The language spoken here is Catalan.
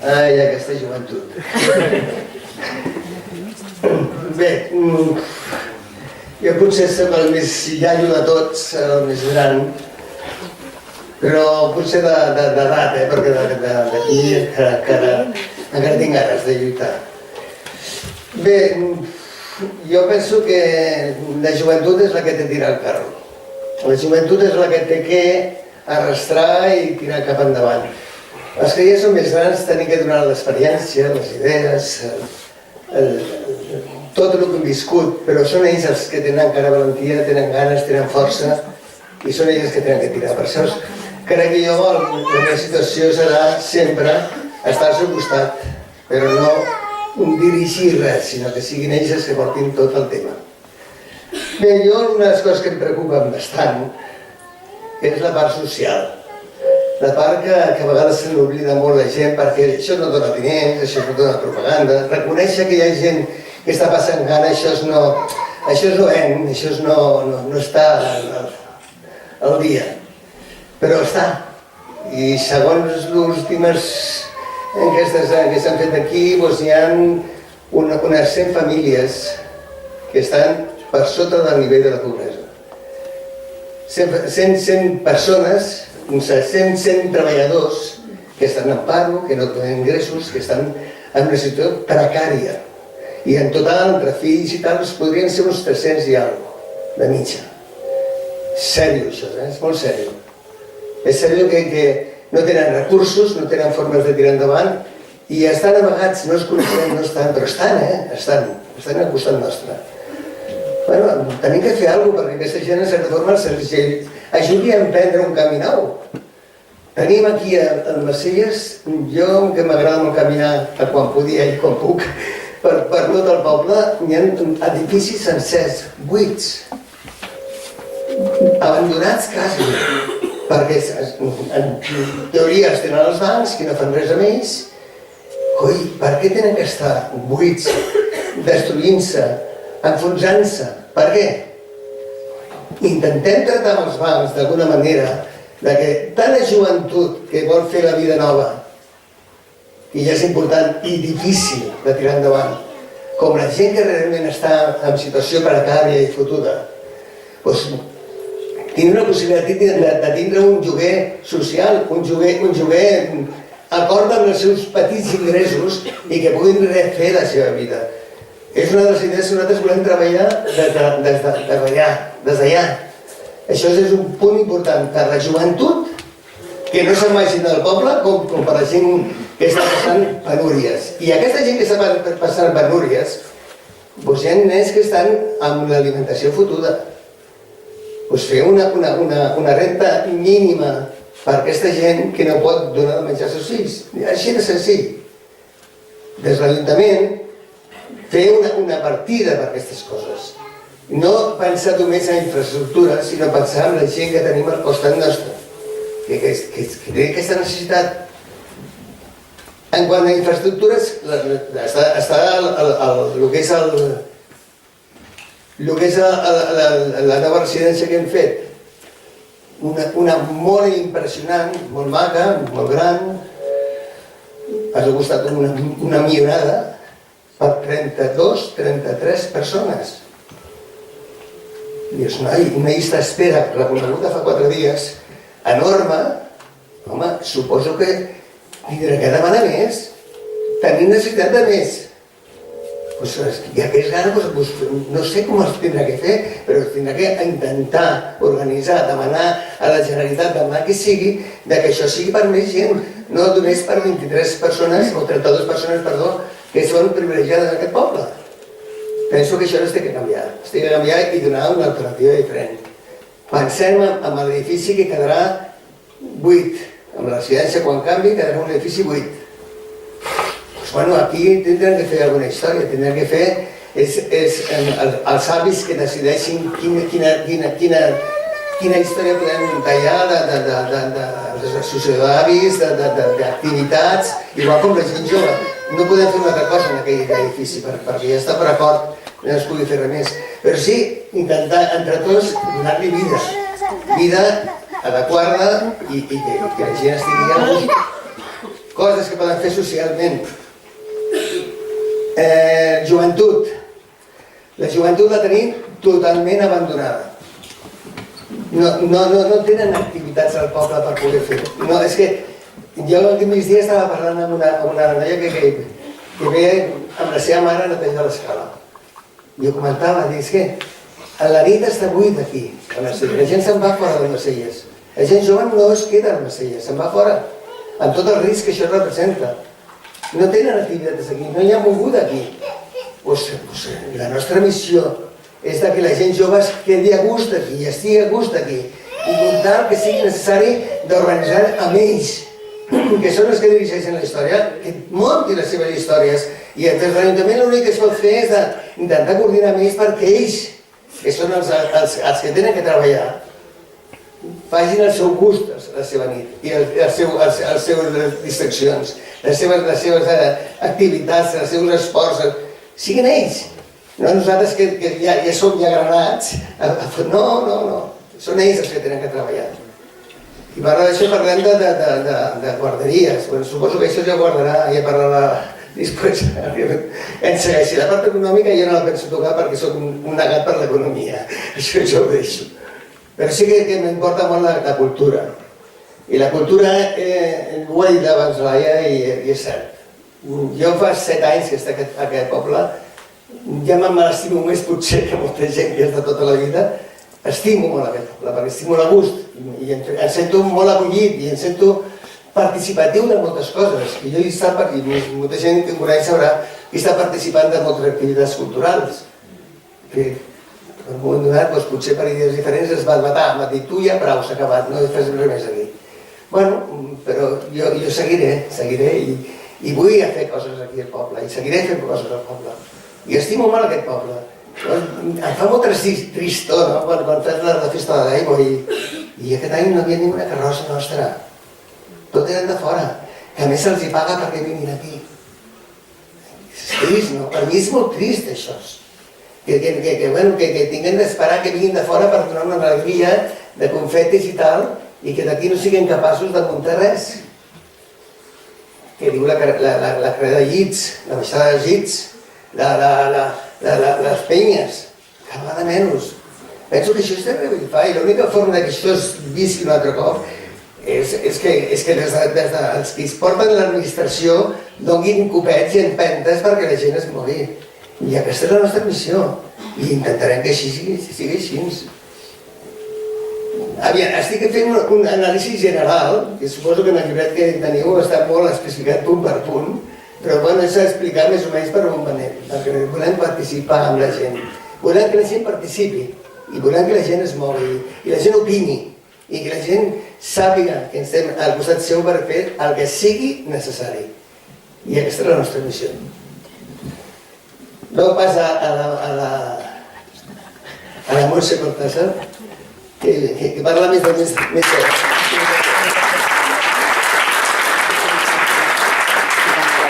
Ai, aquesta joventut. Bé, jo potser soc el més iaio de tots, el més gran, però potser d'edat, perquè d'aquí encara tinc ganes de lluitar. Bé, jo penso que la joventut és la que té que tirar el carro. La joventut és la que té que arrastrar i tirar cap endavant. Els que ja són més grans tenim que donar l'experiència, les idees, tot el que hem viscut, però són ells els que tenen encara valentia, tenen ganes, tenen força, i són ells els que tenen que tirar. Per això crec que jo la meva situació serà sempre estar al seu costat, però no dirigir res, sinó que siguin ells els que portin tot el tema. Bé, jo una de les coses que em preocupen bastant és la part social. La part que a vegades se n'oblida molt la gent perquè això no dona diners, això no dona propaganda. Reconèixer que hi ha gent que està passant gana, això és lluent, això no està al dia. Però està. I segons les últimes enquestes que s'han fet aquí, hi ha unes 100 famílies que estan per sota del nivell de la pobresa. 100 persones, uns 100 treballadors que estan en paro, que no tenen ingressos, que estan en una situació precària. I en total, entre fills i tal, podrien ser uns 300 i alguna cosa, de mitja. Sèrio, això, és molt sèrio. És sèrio que no tenen recursos, no tenen formes de tirar endavant i estan amagats, no es coneixen, no estan, però estan al costat nostre. Bueno, tenim que fer alguna cosa perquè aquesta gent, en certa forma, ajudi a emprendre un camí nou. Tenim aquí a Macelles, jo que m'agrada molt caminar quan podia i quan puc, per tot el poble, hi ha edificis sencers, buits, abandonats quasi, perquè en teoria els tenen els bancs, que no fan res amb ells. Coi, per què tenen que estar buits, destruint-se, enfonsant-se? Per què? Intentem tractar amb els bancs d'alguna manera que tant la joventut que vol fer la vida nova, que ja és important i difícil de tirar endavant, com la gent que realment està en situació precària i fotuda, tindre una possibilitat de tindre un lloguer social, un lloguer acord amb els seus petits ingressos i que puguin refer la seva vida. És una de les idees que nosaltres volem treballar des d'allà. Això és un punt important per la joventut, que no se'n vagin del poble, com per la gent que està passant penúries. I aquesta gent que està passant penúries, hi ha nens que estan amb l'alimentació fotuda. Fer una renta mínima per aquesta gent que no pot donar de menjar als seus fills. Així de senzill. Des de l'Ajuntament, fer una partida per aquestes coses. No pensar només en infraestructures, sinó pensar en la gent que tenim al costat nostre, que té aquesta necessitat. En quant a infraestructures, està el que és la nova residència que hem fet, una molt impressionant, molt maca, molt gran, ha costat una millonada per 32-33 persones. I és una llista d'espera reconeguda fa 4 dies, enorme. Home, suposo que tindrà que demanar més. Tenim necessitat de més. Ja que és gana, no sé com es tindrà que fer, però tindrà que intentar organitzar, demanar a la Generalitat, demanar que sigui, que això sigui per més gent, no només per 23 persones, o 32 persones, perdó, que són privilegiades en aquest poble. Penso que això es té que canviar. Es té que canviar i donar una alternativa diferent. Pensem en l'edifici que quedarà buit. Amb la residència, quan canvi, quedarà un edifici buit. Bueno, aquí tindrem que fer alguna història. Tindrem que fer els avis que decideixin quina història podem tallar d'associació d'avis, d'activitats, igual com la gent jove. No podem fer una altra cosa en aquell edifici, perquè ja està per acord, no es pugui fer res més. Però sí, intentar entre tots donar-li vida adequada i que la gent estigui a gust. coses que poden fer socialment. Joventut. La joventut la tenim totalment abandonada. No tenen activitats al poble per poder fer. No, és que jo aquest migdia estava parlant amb una noia que veia amb la seva mare netejar l'escala. Jo comentava, dic, és que a la nit està buit aquí, a Marsella. La gent se'n va fora de Marselles. La gent jove no es queda a Marselles, se'n va fora, amb tot el risc que això representa. No tenen activitats aquí, no hi ha moguda aquí. La nostra missió és que la gent jove es quedi a gust aquí, estigui a gust aquí, i comptar que sigui necessari d'organitzar amb ells, que són els que dirigeixen la història, que muntin les seves històries, i des de l'Ajuntament l'únic que es pot fer és intentar coordinar amb ells perquè ells, que són els que tenen que treballar, facin el seu gust la seva nit i les seves distraccions, les seves activitats, els seus esports, siguin ells. No nosaltres que ja som ja granats. No, són ells els que tenen que treballar. I parlant d'això parlem de guarderies. Suposo que això ja ja parlarà després. Ens segueixi. La part econòmica jo no la penso tocar perquè soc un negat per l'economia. Això jo ho deixo. Però sí que m'importa molt la cultura. I la cultura, ho ha dit abans Laia, i és cert. Jo fa 7 anys que estic a aquest poble, ja me l'estimo més potser que molta gent que és de tota la vida, estimo molt aquest poble, perquè estic molt a gust, i em sento molt acollit, i em sento participatiu de moltes coses. I jo hi està, i molta gent que em coneix sabrà, que està participant de moltes activitats culturals. Que en un moment donat, potser per idees diferents es va matar, m'ha dit, tu ja prou, s'ha acabat, no fes res més aquí. Bueno, però jo seguiré i vull fer coses aquí al poble, i seguiré fent coses al poble. I estimo molt aquest poble. Em fa molt tristor, no?, quan fes la festa de l'aigua, i aquest any no hi havia ninguna carrossa nostra. Tot eren de fora, que a més se'ls hi paga perquè vinguin aquí. És trist, no? Per mi és molt trist, això. Que tinguem d'esperar que vinguin de fora per donar una alegria de confetis i tal, i que d'aquí no siguin capaços de muntar res. Que diu la creda de llits, la baixada de llits, les penyes, cada vegada menys. Penso que això és de revifar, i l'única forma que això es visqui un altre cop és que els que es porten l'administració donin copets i empentes perquè la gent es mogui. I aquesta és la nostra missió, i intentarem que així sigui així. Aviam, estic fent un anàlisi general, que suposo que en el llibret que teniu està molt especificat punt per punt, però bueno, és explicar més o menys per on anem, perquè volem participar amb la gent. Volem que la gent participi, i volem que la gent es mogui, i la gent opini, i que la gent sàpiga que estem al costat seu per fer el que sigui necessari. I aquesta és la nostra missió. No passa a la Montse Cortázar, que parla més de més.